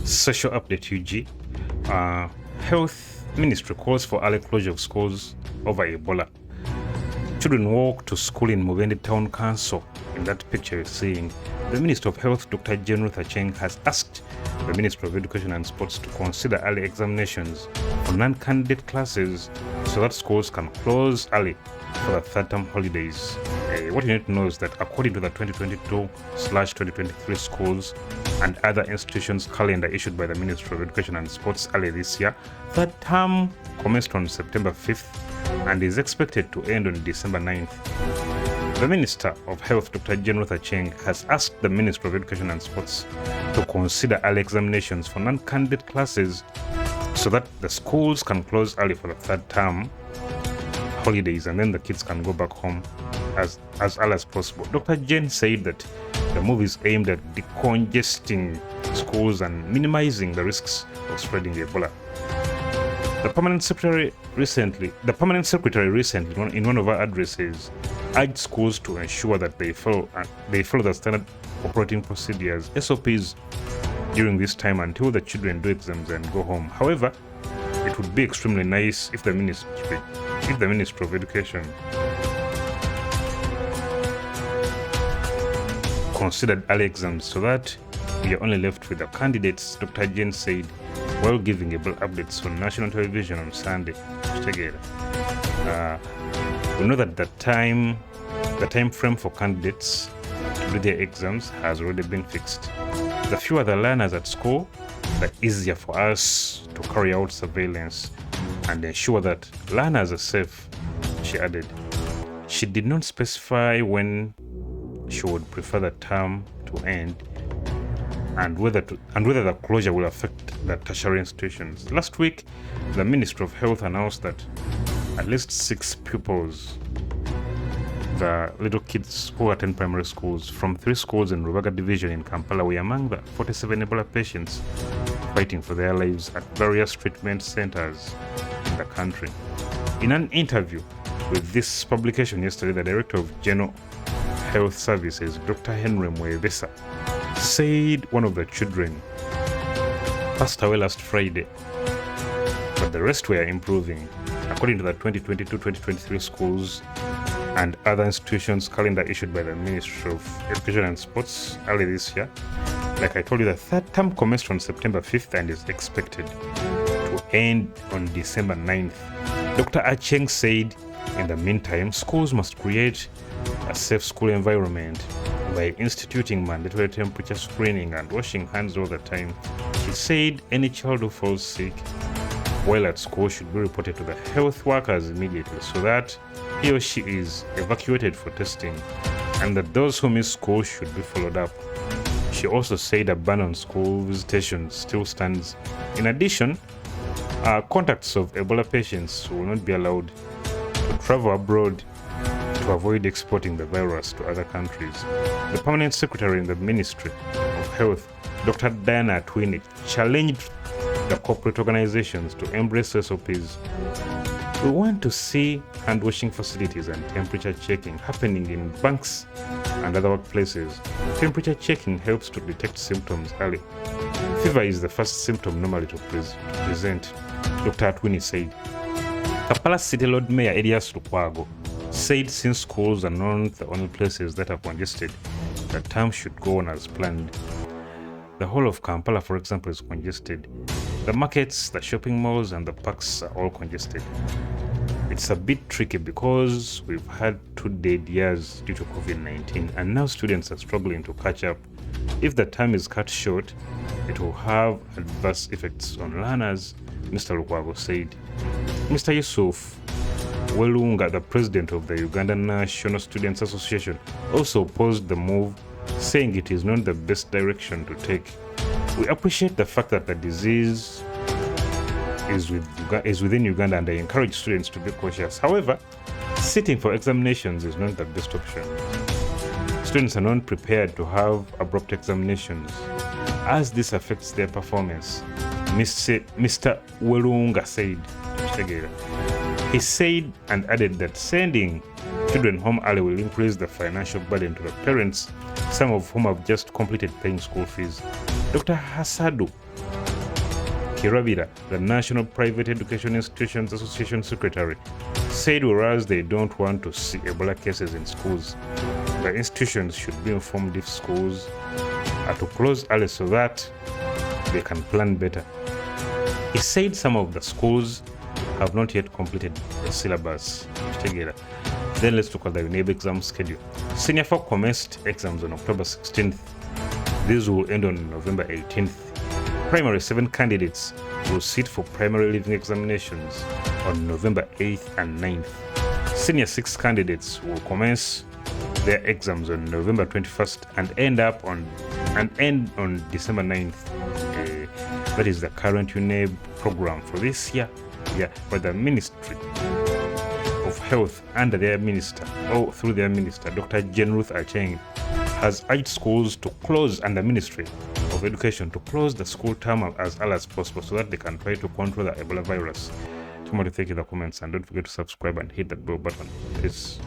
Social update UG. Health Ministry calls for early closure of schools over Ebola. Children walk to school in Museveni Town Council. In that picture you're seeing, the Minister of Health, Dr. Jane Cheng, has asked the Minister of Education and Sports to consider early examinations for non-candidate classes so that schools can close early for the third term holidays. What you need to know is that according to the 2022/2023 schools and other institutions calendar issued by the Ministry of Education and Sports early this year, third term commenced on September 5th and is expected to end on December 9th. The Minister of Health, Dr. Jane Cheng, has asked the Ministry of Education and Sports to consider early examinations for non-candidate classes so that the schools can close early for the third term holidays and then the kids can go back home as early as possible. Dr. Jane said that the move is aimed at decongesting schools and minimizing the risks of spreading Ebola. The Permanent Secretary recently, in one of her addresses, urged schools to ensure that they follow the standard operating procedures (SOPs) during this time until the children do exams and go home. However, it would be extremely nice if the Ministry of Education considered early exams so that we are only left with the candidates, Dr. Jane said, while giving Ebola updates on national television on Sunday. We know that the time frame for candidates to do their exams has already been fixed. The fewer the learners at school, the easier for us to carry out surveillance and ensure that learners are safe, she added. She did not specify when she would prefer the term to end and whether the closure will affect the tertiary institutions. Last week, the Ministry of Health announced that at least 6 pupils, the little kids who attend primary schools from 3 schools in Rubaga Division in Kampala, were among the 47 Ebola patients fighting for their lives at various treatment centers in the country. In an interview with this publication yesterday, the Director of General Health Services, Dr. Henry Mwevesa, said one of the children passed away last Friday, but the rest were improving. According to the 2022-2023 schools and other institutions calendar issued by the Ministry of Education and Sports early this year, like I told you, the third term commenced on September 5th and is expected to end on December 9th. Dr. Acheng said, in the meantime, schools must create a safe school environment by instituting mandatory temperature screening and washing hands all the time. She said any child who falls sick while at school should be reported to the health workers immediately so that he or she is evacuated for testing, and that those who miss school should be followed up. She also said a ban on school visitation still stands. In addition, contacts of Ebola patients will not be allowed to travel abroad to avoid exporting the virus to other countries. The Permanent Secretary in the Ministry of Health, Dr. Diana Atwini, challenged the corporate organizations to embrace SOPs. We want to see hand-washing facilities and temperature checking happening in banks and other workplaces. Temperature checking helps to detect symptoms early. Fever is the first symptom normally to present, Dr. Atwini said. Kampala City Lord Mayor Eddy said since schools are not the only places that are congested, the term should go on as planned. The whole of Kampala, for example, is congested. The markets, the shopping malls, and the parks are all congested. It's a bit tricky because we've had 2 dead years due to COVID-19, and now students are struggling to catch up. If the term is cut short, it will have adverse effects on learners, Mr. Lukwago said. Mr. Yusuf Welunga, the president of the Uganda National Students Association, also opposed the move, saying it is not the best direction to take. We appreciate the fact that the disease is within Uganda, and I encourage students to be cautious. However, sitting for examinations is not the best option. Students are not prepared to have abrupt examinations, as this affects their performance, Mr. Welunga said. He said and added that sending children home early will increase the financial burden to the parents, some of whom have just completed paying school fees. Dr. Hasadu Kirabira, the National Private Education Institutions Association Secretary, said whereas they don't want to see Ebola cases in schools, the institutions should be informed if schools are to close early so that they can plan better. He said some of the schools have not yet completed the syllabus together. Then let's look at the UNEB exam schedule. Senior 4 commenced exams on October 16th. These will end on November 18th. Primary 7 candidates will sit for primary leaving examinations on November 8th and 9th. Senior 6 candidates will commence their exams on November 21st and end on December 9th. That is the current UNEB program for this year. By the Ministry of Health under their minister, or through their minister, Dr. Jane Ruth Acheng, has urged schools to close, and the Ministry of Education to close the school term as early as possible so that they can try to control the Ebola virus. Somebody take in the comments, and don't forget to subscribe and hit that bell button. Peace.